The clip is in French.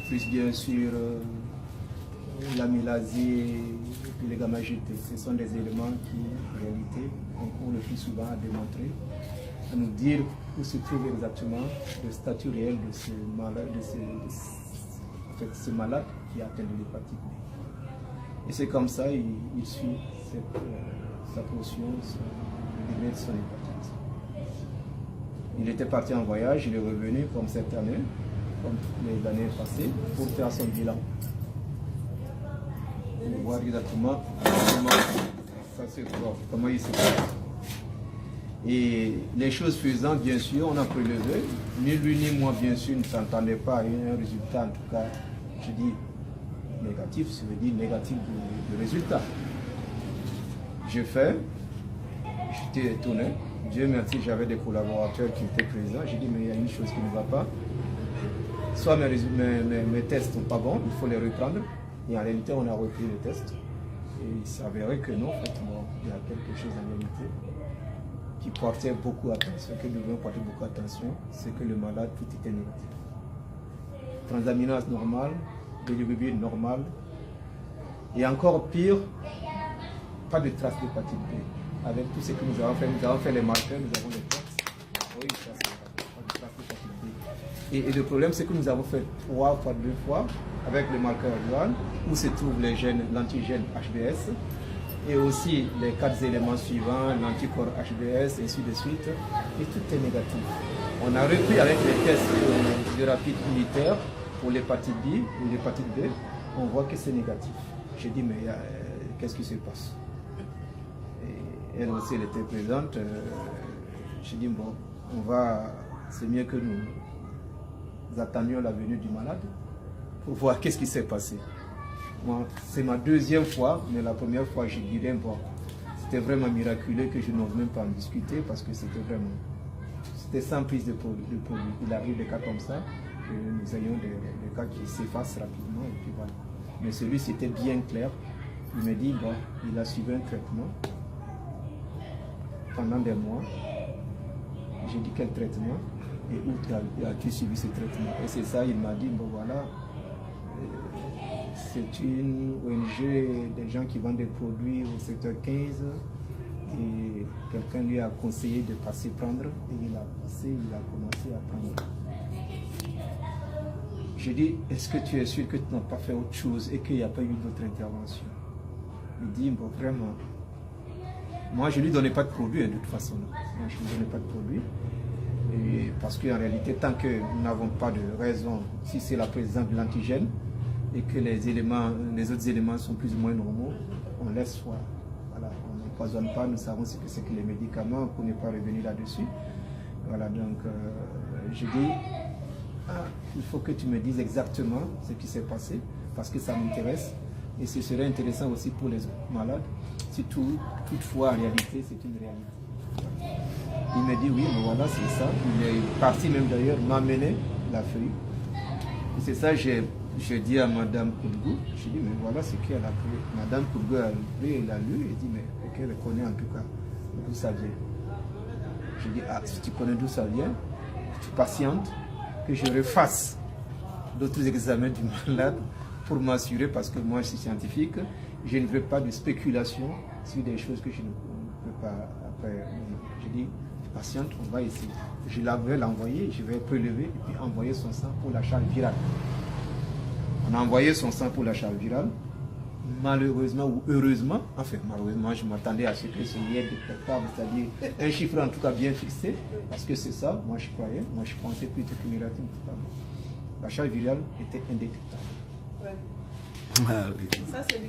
plus bien sûr l'amylazée et puis les gamma-GT. Ce sont des éléments qui, en réalité, ont le plus souvent à démontrer, à nous dire où se trouve exactement le statut réel de ce malade, ce malade qui a atteint de l'hépatite B. Et c'est comme ça, il suit sa portion, le degré de son hépatite. Il était parti en voyage, il est revenu comme cette année, comme les années passées, pour faire son bilan. Pour voir exactement comment il se passe. Et les choses faisant, bien sûr, on a prélevé. Ni lui ni moi, bien sûr, ne s'entendait pas à un résultat, en tout cas, je dis négatif, ça veut dire négatif du résultat. J'ai fait, j'étais étonné. Dieu merci, j'avais des collaborateurs qui étaient présents. J'ai dit, mais il y a une chose qui ne va pas. Soit mes tests ne sont pas bons, il faut les reprendre. Et en réalité, on a repris les tests. Et il s'avérait que non, en fait, il y a quelque chose en réalité qui portait beaucoup attention, que nous devions porter beaucoup attention, c'est que le malade, tout était négatif. Transaminase normale, bilirubine normale, et encore pire, pas de traces d'hépatite B. Avec tout ce que nous avons fait les marqueurs, nous avons les tests. Oui, ça c'est pas de traces d'hépatite B. Et le problème, c'est que nous avons fait 3 fois 2 fois avec le marqueur dual, où se trouvent les gènes, l'antigène HBS, et aussi les 4 éléments suivants, l'anticorps HBS, et ainsi de suite, et tout est négatif. On a repris avec les tests de rapide unitaire pour l'hépatite B ou l'hépatite B, on voit que c'est négatif. J'ai dit, mais qu'est-ce qui se passe? Et elle aussi, elle était présente. J'ai dit, bon, c'est mieux que nous attendions la venue du malade pour voir qu'est-ce qui s'est passé. C'est ma 2e fois, mais la première fois, je dirais, bon, c'était vraiment miraculeux que je n'ose même pas en discuter parce que c'était sans prise de produit. Il arrive des cas comme ça, que nous ayons des cas qui s'effacent rapidement, et puis voilà. Mais celui-ci était bien clair. Il me dit, bon, il a suivi un traitement pendant des mois. J'ai dit, quel traitement? Et où as-tu suivi ce traitement? Et c'est ça, il m'a dit, bon voilà. C'est une ONG, des gens qui vendent des produits au secteur 15 et quelqu'un lui a conseillé de passer prendre et il a commencé à prendre. J'ai dit, est-ce que tu es sûr que tu n'as pas fait autre chose et qu'il n'y a pas eu d'autres interventions? Il dit, bon vraiment, moi je ne lui donnais pas de produit de toute façon. Moi je ne lui donnais pas de produit. Et parce qu'en réalité, tant que nous n'avons pas de raison, si c'est la présence de l'antigène, et que les autres éléments sont plus ou moins normaux, on laisse faire. Voilà, on n'empoisonne pas, nous savons ce que c'est que les médicaments pour ne pas revenir là-dessus. Voilà, donc je dis, il faut que tu me dises exactement ce qui s'est passé, parce que ça m'intéresse, et ce serait intéressant aussi pour les malades, si toutefois en réalité c'est une réalité. Il me dit oui, mais voilà, c'est ça. Il est parti même d'ailleurs m'amener la feuille. Et c'est ça, j'ai dit à Madame Koudgou, j'ai dit, mais voilà ce qu'elle a pris. Madame Koudgou a pris, elle a lu, et dit, mais qu'elle connaît en tout cas d'où ça vient. J'ai dit, ah, si tu connais d'où ça vient, tu patientes que je refasse d'autres examens du malade pour m'assurer, parce que moi je suis scientifique, je ne veux pas de spéculation sur des choses que je ne peux pas après. J'ai dit, patiente, on va essayer. Je vais l'envoyer, je vais prélever et puis envoyer son sang pour la charge virale. On a envoyé son sang pour la charge virale. Malheureusement ou heureusement, enfin malheureusement, je m'attendais à ce que ce soit détectable, c'est-à-dire un chiffre en tout cas bien fixé, parce que c'est ça, moi je croyais, moi je pensais plutôt que négatif. La charge virale était indétectable. Ouais. Ah, oui. Ça c'est du